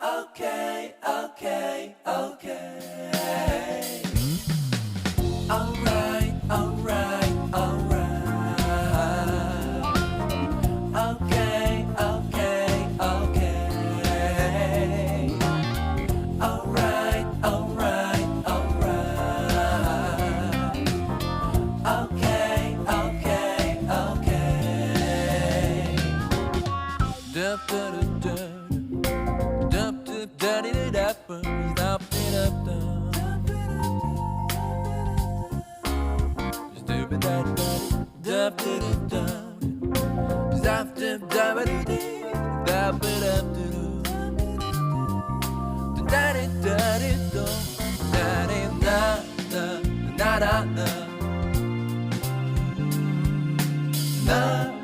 Okay, okay, okay. Alright, alright, alright. Okay, okay, okay. Alright, alright, alright. Okay, okay, okay. Dup, dup, dup, dup, dup, dup, dup, dup, dup, dup. Na